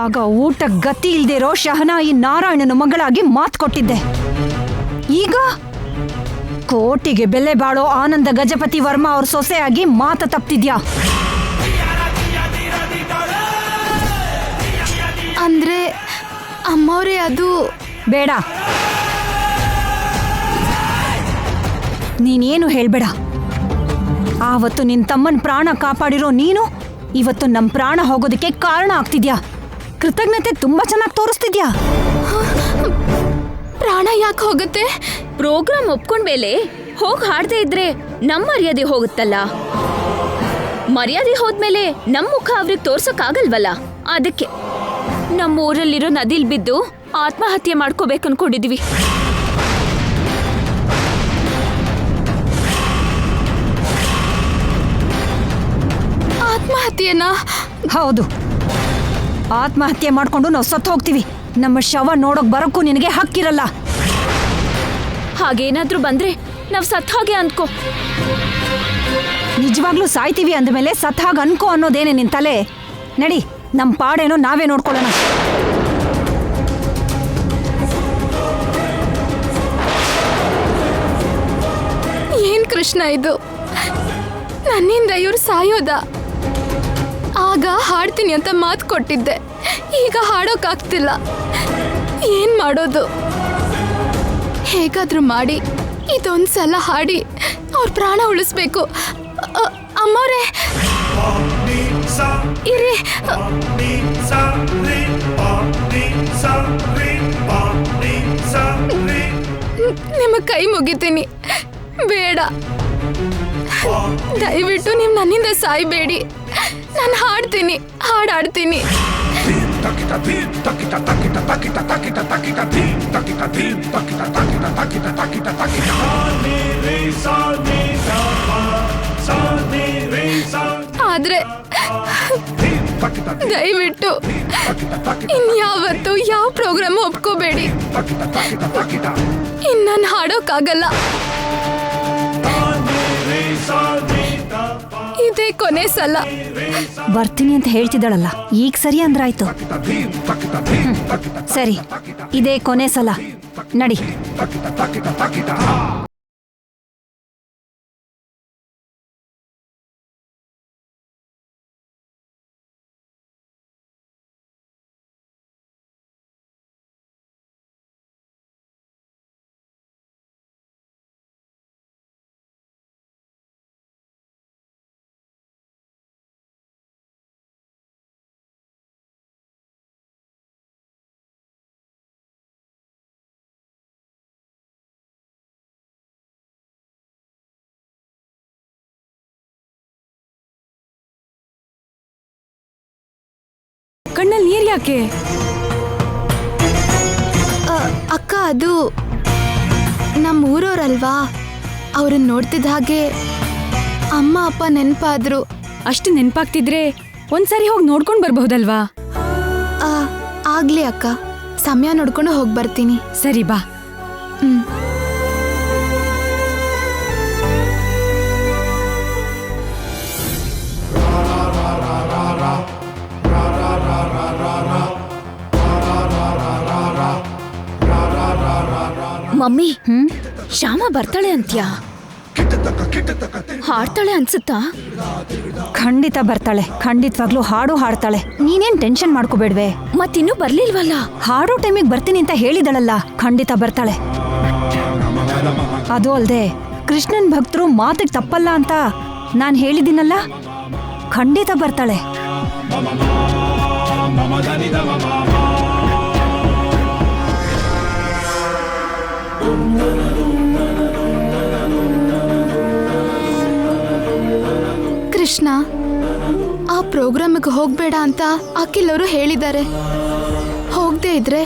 ಆಗ ಊಟ ಗತಿ ಇಲ್ದಿರೋ ಶಹನಾ ಈ ನಾರಾಯಣನ ಮಗಳಾಗಿ ಮಾತು ಕೊಟ್ಟಿದ್ದೆ. ಈಗ ಕೋಟಿಗೆ ಬೆಲೆ ಬಾಳೋ ಆನಂದ ಗಜಪತಿ ವರ್ಮಾ ಅವ್ರ ಸೊಸೆಯಾಗಿ ಮಾತು ತಪ್ತಿದ್ಯಾ? ಅಂದ್ರೆ ಅಮ್ಮವ್ರೆ ಅದು ಬೇಡ, ನೀನೇನು ಹೇಳ್ಬೇಡ. ಆವತ್ತು ನಿನ್ ತಮ್ಮನ್ ಪ್ರಾಣ ಕಾಪಾಡಿರೋ ನೀನು ಇವತ್ತು ನಮ್ ಪ್ರಾಣ ಹೋಗೋದಕ್ಕೆ ಕಾರಣ ಆಗ್ತಿದ್ಯಾ. ಕೃತಜ್ಞತೆ ತುಂಬಾ ಚೆನ್ನಾಗಿ ತೋರಿಸ್ತಿದ್ಯಾ. ಪ್ರಾಣ ಯಾಕೆ ಹೋಗುತ್ತೆ? ಪ್ರೋಗ್ರಾಮ್ ಒಪ್ಕೊಂಡ್ಮೇಲೆ ಹೋಗ್ ಹಾಡ್ದೇ ಇದ್ರೆ ನಮ್ ಮರ್ಯಾದೆ ಹೋಗುತ್ತಲ್ಲ. ಮರ್ಯಾದೆ ಹೋದ್ಮೇಲೆ ನಮ್ ಮುಖ ಅವ್ರಿಗೆ ತೋರ್ಸಕ್ಕಾಗಲ್ವಲ್ಲ. ಅದಕ್ಕೆ ನಮ್ಮ ಊರಲ್ಲಿರೋ ನದಿಲ್ ಬಿದ್ದು ಆತ್ಮಹತ್ಯೆ ಮಾಡ್ಕೋಬೇಕು ಅನ್ಕೊಂಡಿದೀವಿ. ಆತ್ಮಹತ್ಯೆನಾ? ಹೌದು, ಆತ್ಮಹತ್ಯೆ ಮಾಡ್ಕೊಂಡು ನಾವು ಸತ್ತು ಹೋಗ್ತೀವಿ. ನಮ್ಮ ಶವ ನೋಡೋಕ್ ಬರೋಕ್ಕೂ ನಿನಗೆ ಹಕ್ಕಿರಲ್ಲ. ಹಾಗೇನಾದ್ರೂ ಬಂದ್ರೆ ನಾವ್ ಸತ್ ಹಾಗೆ ಅನ್ಕೋ. ನಿಜವಾಗ್ಲೂ ಸಾಯ್ತೀವಿ ಅಂದಮೇಲೆ ಸತ್ ಹಾಗೆ ಅನ್ಕೋ ಅನ್ನೋದೇನೆ ನಿನ್ ತಲೆ. ನಡಿ, ನಮ್ ಪಾಡೇನೋ ನಾವೇ ನೋಡ್ಕೊಳ್ಳೋಣ. ಏನ್ ಕೃಷ್ಣ ಇದು? ನನ್ನಿಂದ ಇವ್ರು ಸಾಯೋದ? ಆಗ ಹಾಡ್ತೀನಿ ಅಂತ ಮಾತು ಕೊಟ್ಟಿದ್ದೆ, ಈಗ ಹಾಡೋಕ್ಕಾಗ್ತಿಲ್ಲ. ಏನ್ ಮಾಡೋದು? ಹೇಗಾದ್ರೂ ಮಾಡಿ ಇದೊಂದ್ಸಲ ಹಾಡಿ ಅವ್ರ ಪ್ರಾಣ ಉಳಿಸ್ಬೇಕು. ಅಮ್ಮವ್ರೆ ಇರಿ, ನಿಮ್ಮ ಕೈ ಮುಗಿತೀನಿ, ಬೇಡ ದಯವಿಟ್ಟು ನೀವು ನನ್ನಿಂದ ಸಾಯ್ಬೇಡಿ. ನಾನು ಹಾಡ್ತೀನಿ, ಹಾಡಾಡ್ತೀನಿ. ಆದ್ರೆ ದಯವಿಟ್ಟು ಇನ್ಯಾವತ್ತು ಯಾವ ಪ್ರೋಗ್ರಾಮ್ ಒಪ್ಕೋಬೇಡಿ. ಇನ್ನು ನಾನು ಹಾಡೋಕ್ಕಾಗಲ್ಲ. ಇದೇ ಕೊನೆ ಸಲ. ಬರ್ತೀನಿ ಅಂತ ಹೇಳ್ತಿದ್ದಾಳಲ್ಲ, ಈಗ ಸರಿ ಅಂದ್ರಾಯ್ತು. ಸರಿ, ಇದೇ ಕೊನೆ ಸಲ. ನಡಿ. ಕಣ್ಣಲ್ಲಿ ನೀರ್ ಯಾಕೆ? ಅಕ್ಕ, ಅದು ನಮ್ಮ ಊರವ್ರಲ್ವಾ, ಅವ್ರನ್ನ ನೋಡ್ತಿದ್ದ ಹಾಗೆ ಅಮ್ಮ ಅಪ್ಪ ನೆನಪಾದ್ರು. ಅಷ್ಟು ನೆನ್ಪಾಗ್ತಿದ್ರೆ ಒಂದ್ಸರಿ ಹೋಗಿ ನೋಡ್ಕೊಂಡ್ ಬರ್ಬಹುದಲ್ವಾ? ಆಗ್ಲಿ ಅಕ್ಕ, ಸಮಯ ನೋಡ್ಕೊಂಡು ಹೋಗಿ ಬರ್ತೀನಿ. ಸರಿ ಬಾ. ಮಮ್ಮಿ, ಶ್ಯಾಮ ಬರ್ತಾಳೆ ಅಂತ್ಯಾ? ಹಾಡ್ತಾಳೆ ಅನ್ಸುತ್ತಾ? ಖಂಡಿತ ಬರ್ತಾಳೆ, ಖಂಡಿತವಾಗ್ಲೂ ಹಾಡು ಹಾಡ್ತಾಳೆ. ನೀನೇನ್ ಟೆನ್ಷನ್ ಮಾಡ್ಕೋಬೇಡ್ವೆ. ಮತ್ತಿನ್ನೂ ಬರ್ಲಿಲ್ವಲ್ಲ? ಹಾಡೋ ಟೈಮಿಗೆ ಬರ್ತೀನಿ ಅಂತ ಹೇಳಿದಳಲ್ಲ, ಖಂಡಿತ ಬರ್ತಾಳೆ. ಅದು ಅಲ್ದೆ ಕೃಷ್ಣನ್ ಭಕ್ತರು ಮಾತಿಗೆ ತಪ್ಪಲ್ಲ ಅಂತ ನಾನ್ ಹೇಳಿದ್ದೀನಲ್ಲ, ಖಂಡಿತ ಬರ್ತಾಳೆ. ಕೃಷ್ಣ, ಆ ಪ್ರೋಗ್ರಾಮಿಗೆ ಹೋಗ್ಬೇಡ ಅಂತ ಅಖಿಲ್ ಅವರು ಹೇಳಿದ್ದಾರೆ. ಹೋಗದೆ ಇದ್ರೆ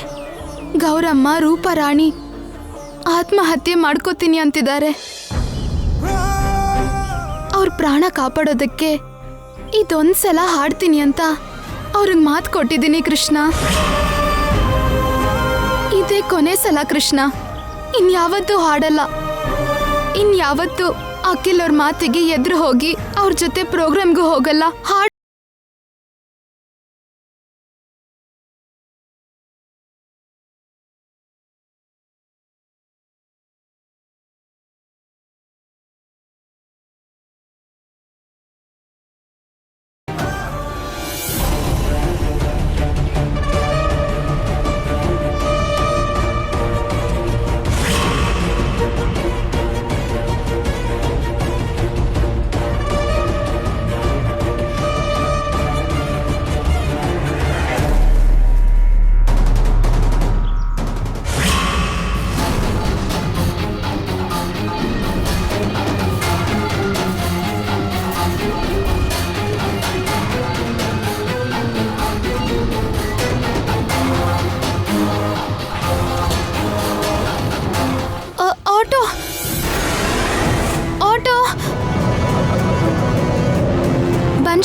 ಗೌರಮ್ಮ, ರೂಪರಾಣಿ ಆತ್ಮಹತ್ಯೆ ಮಾಡ್ಕೋತೀನಿ ಅಂತಿದ್ದಾರೆ. ಅವ್ರ ಪ್ರಾಣ ಕಾಪಾಡೋದಕ್ಕೆ ಇದೊಂದ್ಸಲ ಹಾಡ್ತೀನಿ ಅಂತ ಅವ್ರಿಗೆ ಮಾತು ಕೊಟ್ಟಿದ್ದೀನಿ ಕೃಷ್ಣ. ಇದೇ ಕೊನೆ ಸಲ ಕೃಷ್ಣ, ಇನ್ಯಾವತ್ತೂ ಹಾಡಲ್ಲ. ಇನ್ಯಾವತ್ತೂ ಅಖಿಲ್ ಅವ್ರ ಮಾತಿಗೆ ಎದುರು ಹೋಗಿ ಅವ್ರ ಜೊತೆ ಪ್ರೋಗ್ರಾಮ್ಗೂ ಹೋಗಲ್ಲ.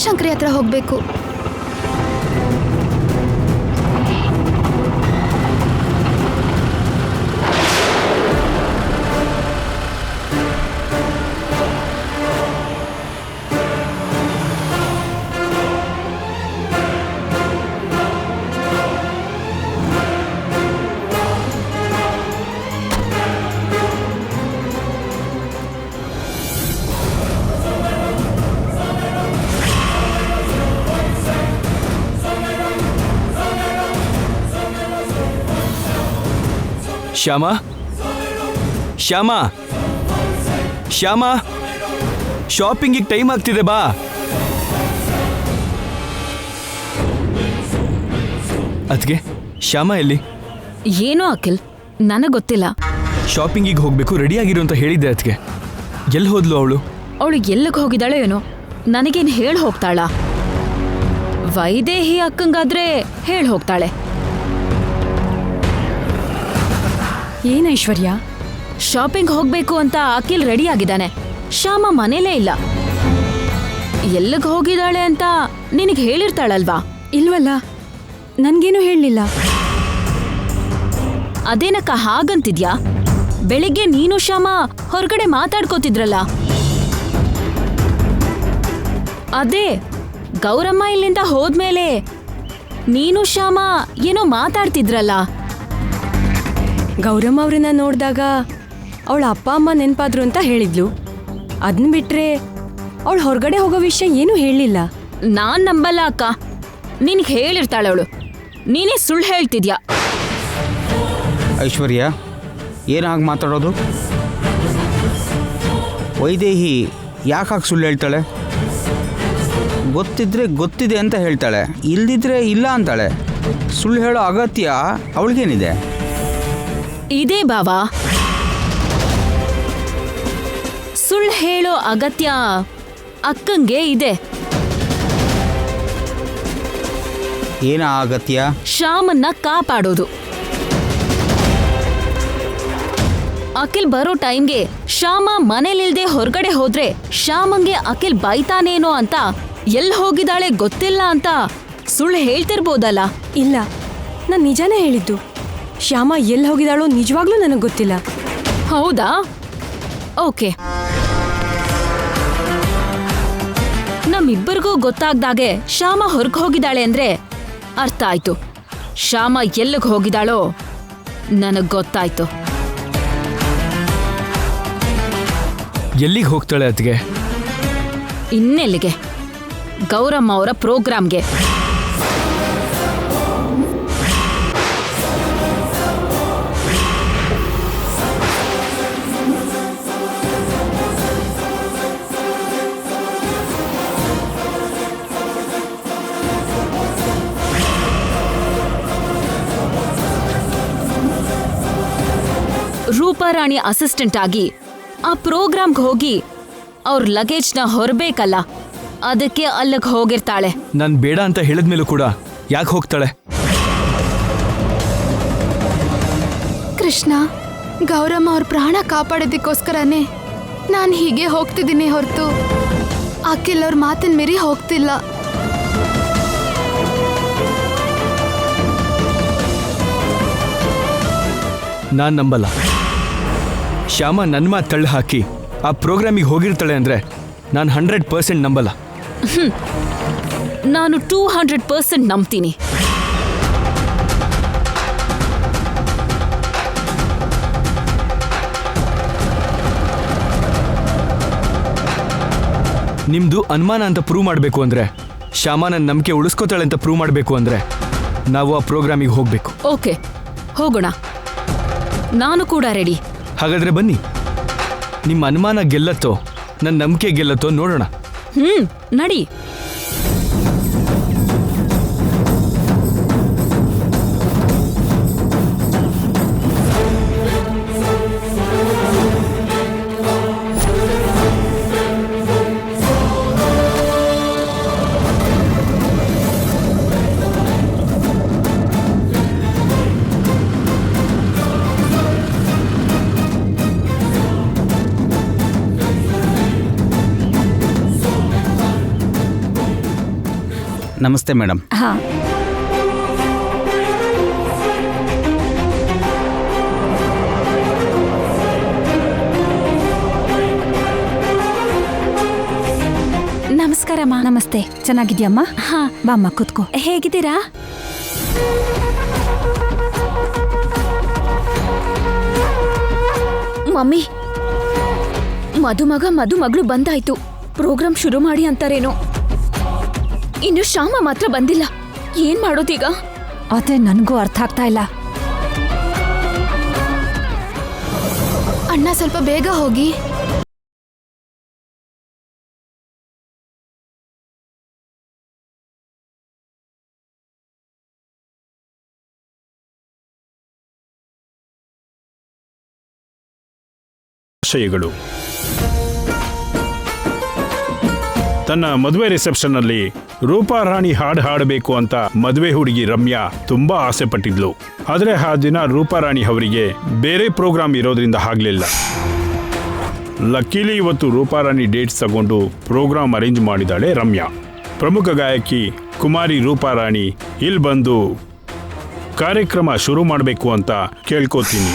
ಬನಶಂಕರಿ ಹತ್ರ ಹೋಗ್ಬೇಕು. ಶ್ಯಾಮ, ಶ್ಯಾಮ, ಶ್ಯಾಮ, ಶಾಪಿಂಗಿಗೆ ಟೈಮ್ ಆಗ್ತಿದೆ, ಬಾ. ಅದ್ಗೆ ಶ್ಯಾಮ ಎಲ್ಲಿ? ಏನೋ ಅಖಿಲ್, ನನಗ್ ಗೊತ್ತಿಲ್ಲ. ಶಾಪಿಂಗಿಗೆ ಹೋಗ್ಬೇಕು, ರೆಡಿಯಾಗಿರು ಅಂತ ಹೇಳಿದ್ದೆ. ಅದ್ಗೆ ಎಲ್ಲಿ ಹೋದ್ಲು ಅವಳು? ಅವಳು ಎಲ್ಲಿಗೆ ಹೋಗಿದ್ದಾಳೋ ಏನೋ, ನನಗೇನು ಹೇಳಿ ಹೋಗ್ತಾಳ? ವೈದೇಹಿ ಅಕ್ಕಂಗಾದ್ರೆ ಹೇಳಿ ಹೋಗ್ತಾಳೆ. ಏನ್ ಐಶ್ವರ್ಯ? ಶಾಪಿಂಗ್ ಹೋಗ್ಬೇಕು ಅಂತ ಅಖಿಲ್ ರೆಡಿ ಆಗಿದ್ದಾನೆ. ಶ್ಯಾಮ ಮನೇಲೇ ಇಲ್ಲ. ಎಲ್ಲಿಗೆ ಹೋಗಿದ್ದಾಳೆ ಅಂತ ನಿನಗೆ ಹೇಳಿರ್ತಾಳಲ್ವಾ? ಇಲ್ವಲ್ಲ, ನನ್ಗೇನು ಹೇಳಲಿಲ್ಲ. ಅದೇನಕ್ಕ ಹಾಗಂತಿದ್ಯಾ? ಬೆಳಿಗ್ಗೆ ನೀನು ಶ್ಯಾಮ ಹೊರಗಡೆ ಮಾತಾಡ್ಕೋತಿದ್ರಲ್ಲ. ಅದೇ ಗೌರಮ್ಮ ಇಲ್ಲಿಂದ ಹೋದ್ಮೇಲೆ ನೀನು ಶ್ಯಾಮ ಏನೋ ಮಾತಾಡ್ತಿದ್ರಲ್ಲ. ಗೌರಮ್ಮ ಅವ್ರನ್ನ ನೋಡಿದಾಗ ಅವಳ ಅಪ್ಪ ಅಮ್ಮ ನೆನಪಾದ್ರು ಅಂತ ಹೇಳಿದ್ಲು. ಅದನ್ನ ಬಿಟ್ರೆ ಅವಳು ಹೊರಗಡೆ ಹೋಗೋ ವಿಷಯ ಏನೂ ಹೇಳಲಿಲ್ಲ. ನಾನ್ ನಂಬಲ್ಲ ಅಕ್ಕ, ನಿನಗೆ ಹೇಳಿರ್ತಾಳೆ ಅವಳು. ನೀನೇ ಸುಳ್ಳು ಹೇಳ್ತಿದ್ಯಾ. ಐಶ್ವರ್ಯ, ಏನು ಹಾಗೆ ಮಾತಾಡೋದು? ವೈದೇಹಿ ಯಾಕೆ ಸುಳ್ಳು ಹೇಳ್ತಾಳೆ? ಗೊತ್ತಿದ್ರೆ ಗೊತ್ತಿದೆ ಅಂತ ಹೇಳ್ತಾಳೆ, ಇಲ್ದಿದ್ರೆ ಇಲ್ಲ ಅಂತಾಳೆ. ಸುಳ್ಳು ಹೇಳೋ ಅಗತ್ಯ ಅವಳಿಗೇನಿದೆ? ಇದೇ ಬಾವಾ, ಸುಳ್ಳು ಹೇಳೋ ಅಗತ್ಯ ಅಕ್ಕಂಗೆ ಇದೆ. ಏನ ಅಗತ್ಯ? ಶ್ಯಾಮನ್ನ ಕಾಪಾಡೋದು. ಅಖಿಲ್ ಬರೋ ಟೈಮ್ಗೆ ಶ್ಯಾಮ ಮನೇಲಿಲ್ದೆ ಹೊರಗಡೆ ಹೋದ್ರೆ ಶ್ಯಾಮಂಗೆ ಅಖಿಲ್ ಬೈತಾನೇನೋ ಅಂತ ಎಲ್ಲಿ ಹೋಗಿದ್ದಾಳೆ ಗೊತ್ತಿಲ್ಲ ಅಂತ ಸುಳ್ಳು ಹೇಳ್ತಿರ್ಬೋದಲ್ಲ. ಇಲ್ಲ, ನಾನು ನಿಜಾನೇ ಹೇಳಿದ್ದು. ಶ್ಯಾಮ ಎಲ್ಲಿ ಹೋಗಿದ್ದಾಳೋ ನಿಜವಾಗ್ಲೂ ನನಗೆ ಗೊತ್ತಿಲ್ಲ. ಹೌದಾ? ಓಕೆ. ನಮ್ಮಿಬ್ಬರಿಗೂ ಗೊತ್ತಾಗ್ದಾಗೆ ಶ್ಯಾಮ ಹೊರಗೆ ಹೋಗಿದ್ದಾಳೆ ಅಂದ್ರೆ ಅರ್ಥ ಆಯ್ತು. ಶ್ಯಾಮ ಎಲ್ಲಿಗೆ ಹೋಗಿದ್ದಾಳೋ ನನಗ್ ಗೊತ್ತಾಯ್ತು. ಎಲ್ಲಿಗೆ ಹೋಗ್ತಾಳೆ ಅದ್ಗೆ? ಇನ್ನೆಲ್ಲಿಗೆ? ಗೌರಮ್ಮ ಅವರ ಪ್ರೋಗ್ರಾಮ್ಗೆ. ರೂಪಾರಾಣಿ ಅಸಿಸ್ಟೆಂಟ್ ಆಗಿ ಆ ಪ್ರೋಗ್ರಾಮ್ಗೆ ಹೋಗಿ ಅವ್ರ ಲಗೇಜ್ನ ಹೊರಬೇಕಲ್ಲ, ಅದಕ್ಕೆ ಅಲ್ಲಿಗೆ ಹೋಗಿರ್ತಾಳೆ. ನಾನು ಬೇಡ ಅಂತ ಹೇಳಿದ್ಮೇಲೂ ಕೂಡ ಯಾಕೆ ಹೋಗ್ತಾಳೆ? ಕೃಷ್ಣ, ಗೌರಮ್ಮ ಅವ್ರ ಪ್ರಾಣ ಕಾಪಾಡೋದಕ್ಕೋಸ್ಕರನೇ ನಾನು ಹೀಗೆ ಹೋಗ್ತಿದ್ದೀನಿ ಹೊರತು ಅಖಿಲ್ ಅವ್ರ ಮಾತಿನ ಮೀರಿ ಹೋಗ್ತಿಲ್ಲ. ನಾನು ನಂಬಲ್ಲ. ಶ್ಯಾಮ ನನ್ನ ಮಾತು ತಳ್ಳಿ ಹಾಕಿ ಆ ಪ್ರೋಗ್ರಾಮಿಗೆ ಹೋಗಿರ್ತಾಳೆ ಅಂದರೆ ನಾನು 100% ನಂಬಲ್ಲ. ನಾನು 200% ನಂಬ್ತೀನಿ. ನಿಮ್ಮದು ಅನುಮಾನ ಅಂತ ಪ್ರೂವ್ ಮಾಡಬೇಕು ಅಂದರೆ, ಶ್ಯಾಮ ನನ್ನ ನಂಬಿಕೆ ಉಳಿಸ್ಕೋತಾಳೆ ಅಂತ ಪ್ರೂವ್ ಮಾಡಬೇಕು ಅಂದರೆ ನಾವು ಆ ಪ್ರೋಗ್ರಾಮಿಗೆ ಹೋಗಬೇಕು. ಓಕೆ, ಹೋಗೋಣ. ನಾನು ಕೂಡ ರೆಡಿ. ಹಾಗಾದರೆ ಬನ್ನಿ. ನಿಮ್ಮ ಅನುಮಾನ ಗೆಲ್ಲತ್ತೋ ನನ್ನ ನಂಬಿಕೆ ಗೆಲ್ಲತ್ತೋ ನೋಡೋಣ. ನಡಿ. ನಮಸ್ತೆ ಮೇಡಮ್. ಹಾ, ನಮಸ್ಕಾರಮ್ಮ. ನಮಸ್ತೆ. ಚೆನ್ನಾಗಿದ್ಯಮ್ಮ? ಹಾ, ಬಾಮ್ಮ ಕೂತ್ಕೋ. ಹೇಗಿದ್ದೀರಾ? ಮಮ್ಮಿ, ಮದುಮಗಳು ಬಂದಾಯ್ತು. ಪ್ರೋಗ್ರಾಮ್ ಶುರು ಮಾಡಿ ಅಂತಾರೇನೋ. ಇನ್ನು ಶ್ಯಾಮ ಮಾತ್ರ ಬಂದಿಲ್ಲ. ಏನ್ ಮಾಡೋದೀಗ? ಅದೇ ನನಗೂ ಅರ್ಥ ಆಗ್ತಾ ಇಲ್ಲ. ಅಣ್ಣ ಸ್ವಲ್ಪ ಬೇಗ ಹೋಗಿ. ಆಶಯಗಳು. ತನ್ನ ಮದುವೆ ರಿಸೆಪ್ಷನ್ನಲ್ಲಿ ರೂಪಾರಾಣಿ ಹಾಡು ಹಾಡಬೇಕು ಅಂತ ಮದುವೆ ಹುಡುಗಿ ರಮ್ಯಾ ತುಂಬಾ ಆಸೆ ಪಟ್ಟಿದ್ಲು. ಆದರೆ ಆ ದಿನ ರೂಪಾರಾಣಿ ಅವರಿಗೆ ಬೇರೆ ಪ್ರೋಗ್ರಾಮ್ ಇರೋದ್ರಿಂದ ಆಗ್ಲಿಲ್ಲ. ಲಕ್ಕೀಲಿ ಇವತ್ತು ರೂಪಾರಾಣಿ ಡೇಟ್ಸ್ ತಗೊಂಡು ಪ್ರೋಗ್ರಾಮ್ ಅರೇಂಜ್ ಮಾಡಿದಾಳೆ ರಮ್ಯಾ. ಪ್ರಮುಖ ಗಾಯಕಿ ಕುಮಾರಿ ರೂಪಾರಾಣಿ ಇಲ್ಲಿ ಬಂದು ಕಾರ್ಯಕ್ರಮ ಶುರು ಮಾಡಬೇಕು ಅಂತ ಕೇಳ್ಕೋತೀನಿ.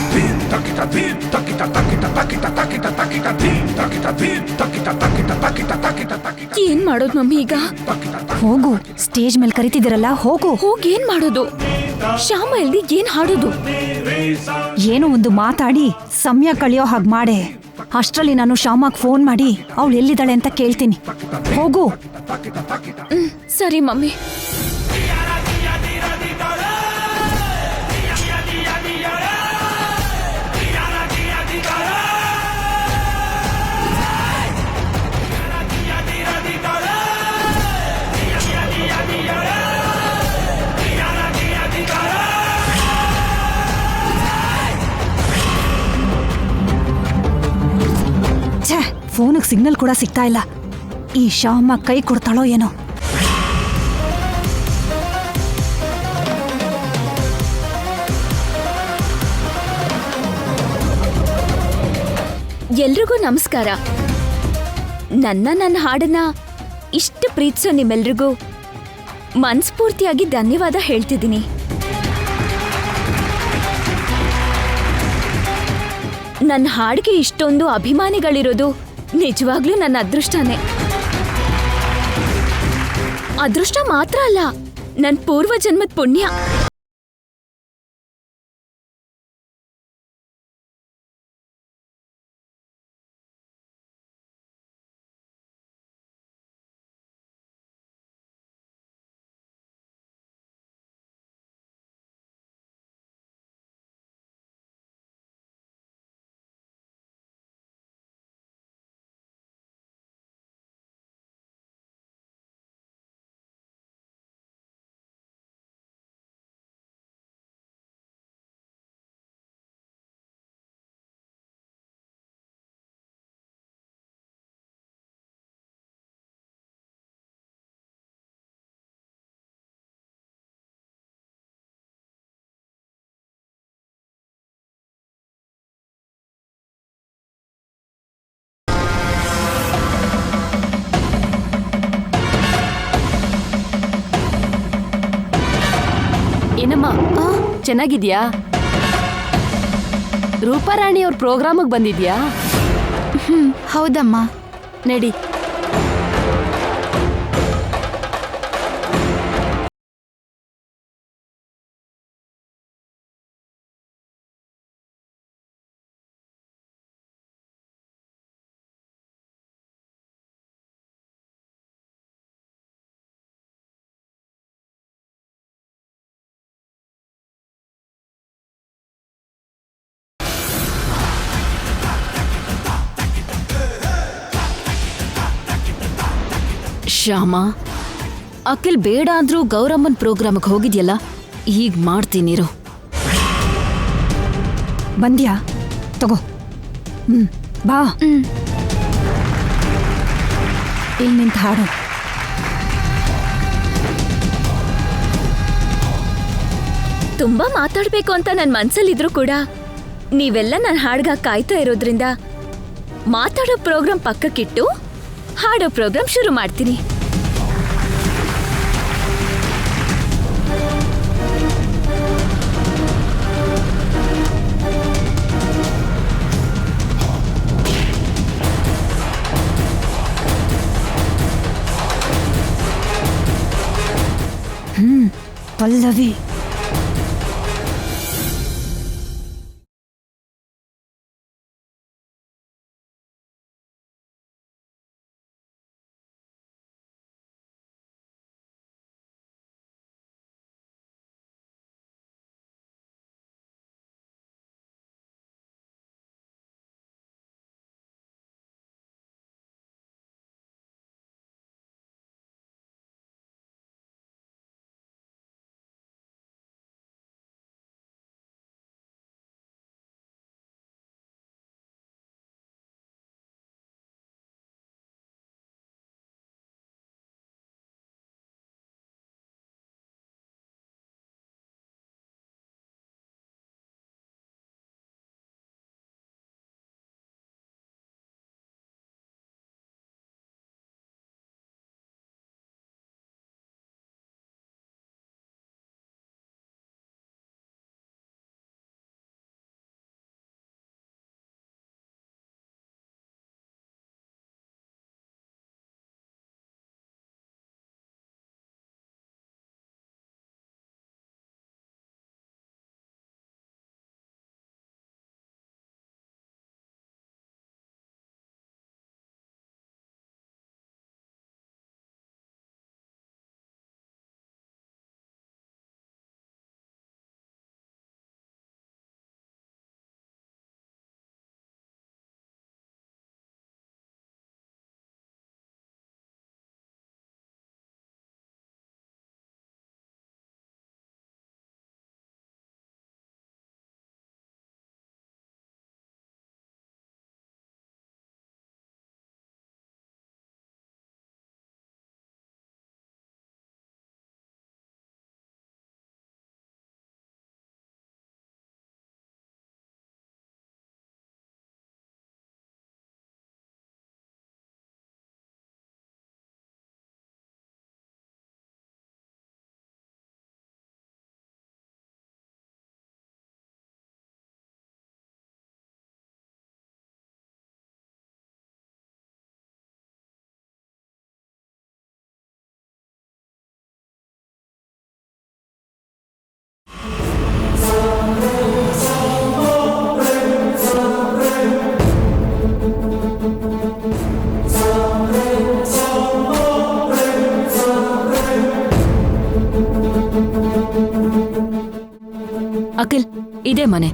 ಏನ್ ಮಾಡೋದು ಮಮ್ಮಿ ಈಗ? ಹೋಗು, ಸ್ಟೇಜ್ ಮೇಲೆ ಕರಿತಿದ್ದೀರಲ್ಲ, ಹೋಗು. ಹೋಗಿ ಏನ್ ಮಾಡೋದು? ಶ್ಯಾಮ ಇಲ್ದಿ ಏನ್ ಹಾಡೋದು? ಏನೋ ಒಂದು ಮಾತಾಡಿ ಸಮಯ ಕಳಿಯೋ ಹಾಗೆ ಮಾಡೆ. ಅಷ್ಟರಲ್ಲಿ ನಾನು ಶ್ಯಾಮಾಗ್ ಫೋನ್ ಮಾಡಿ ಅವಳು ಎಲ್ಲಿದ್ದಾಳೆ ಅಂತ ಕೇಳ್ತೀನಿ. ಹೋಗು. ಸರಿ ಮಮ್ಮಿ. ಛೇ, ಫೋನಿಗೆ ಸಿಗ್ನಲ್ ಕೂಡ ಸಿಗ್ತಾ ಇಲ್ಲ. ಈ ಶ್ಯಾಮ ಕೈ ಕೊಡ್ತಾಳೋ ಏನೋ. ಎಲ್ರಿಗೂ ನಮಸ್ಕಾರ. ನನ್ನ ಹಾಡನ್ನ ಇಷ್ಟು ಪ್ರೀತಿಸೋ ನಿಮ್ಮೆಲ್ರಿಗೂ ಮನಸ್ಫೂರ್ತಿಯಾಗಿ ಧನ್ಯವಾದ ಹೇಳ್ತಿದ್ದೀನಿ. ನನ್ನ ಹಾಡಿಗೆ ಇಷ್ಟೊಂದು ಅಭಿಮಾನಿಗಳಿರೋದು ನಿಜವಾಗ್ಲೂ ನನ್ನ ಅದೃಷ್ಟನೇ. ಅದೃಷ್ಟ ಮಾತ್ರ ಅಲ್ಲ, ನನ್ನ ಪೂರ್ವ ಜನ್ಮದ ಪುಣ್ಯ. ಏನಮ್ಮ, ಚೆನ್ನಾಗಿದ್ಯಾ? ರೂಪಾರಾಣಿ ಅವ್ರ ಪ್ರೋಗ್ರಾಮಿಗೆ ಬಂದಿದ್ಯಾ? ಹೌದಮ್ಮ. ನಡಿ. ಶ್ಯಾಮ, ಅಖಿಲ್ ಬೇಡ ಅಂದ್ರೂ ಗೌರಮ್ಮನ್ ಪ್ರೋಗ್ರಾಮ್ಗೆ ಹೋಗಿದ್ಯಲ್ಲ, ಈಗ ಮಾಡ್ತೀನಿರು. ಬಂದ್ಯಾ? ತಗೋ. ಬಾ. ಇಲ್ಲಿ ನಿಂತ ಹಾಡು. ತುಂಬಾ ಮಾತಾಡ್ಬೇಕು ಅಂತ ನನ್ನ ಮನ್ಸಲ್ಲಿದ್ರು ಕೂಡ ನೀವೆಲ್ಲ ನನ್ನ ಹಾಡ್ಗ ಕಾಯ್ತಾ ಇರೋದ್ರಿಂದ ಮಾತಾಡೋ ಪ್ರೋಗ್ರಾಮ್ ಪಕ್ಕಕ್ಕಿಟ್ಟು ಹಾಡೋ ಪ್ರೋಗ್ರಾಮ್ ಶುರು ಮಾಡ್ತೀನಿ. ಪಲ್ಲವಿ. ಅಖಿಲ್, ಇದೇ ಮನೆ.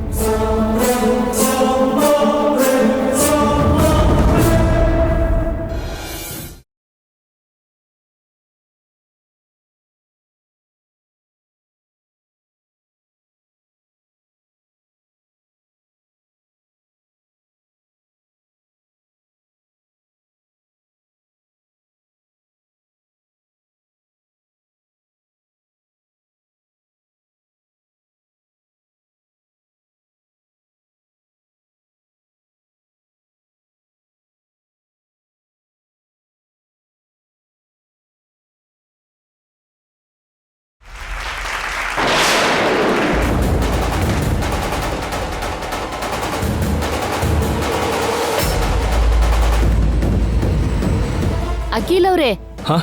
ಅಖಿಲ್ ಅವ್ರೆ, ಹಾ,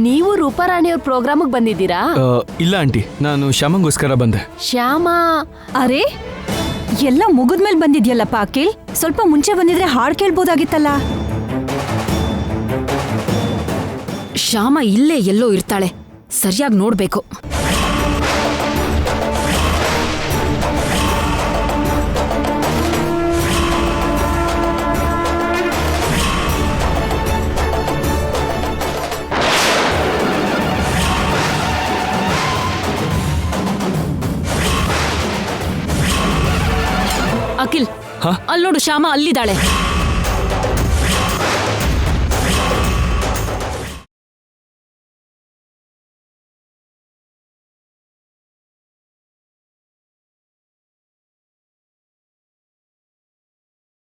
ನೀವು ರೂಪಾರಾಣಿಯವ್ರ ಪ್ರೋಗ್ರಾಮ್ಗೆ ಬಂದಿದ್ದೀರಾ? ಇಲ್ಲ ಆಂಟಿ, ನಾನು ಶ್ಯಾಮಂಗೋಸ್ಕರ ಬಂದೆ. ಶ್ಯಾಮ, ಅರೆ, ಎಲ್ಲ ಮುಗಿದ್ಮೇಲೆ ಬಂದಿದ್ಯಲ್ಲಪ್ಪ ಅಖಿಲ್. ಸ್ವಲ್ಪ ಮುಂಚೆ ಬಂದಿದ್ರೆ ಹಾಡ್ ಕೇಳ್ಬೋದಾಗಿತ್ತಲ್ಲ. ಶ್ಯಾಮ ಇಲ್ಲೇ ಎಲ್ಲೋ ಇರ್ತಾಳೆ, ಸರಿಯಾಗಿ ನೋಡ್ಬೇಕು. ಅಖಿಲ್, ಹಾ? ಅಲ್ಲಿ ನೋಡು, ಶ್ಯಾಮ ಅಲ್ಲಿದ್ದಾಳೆ.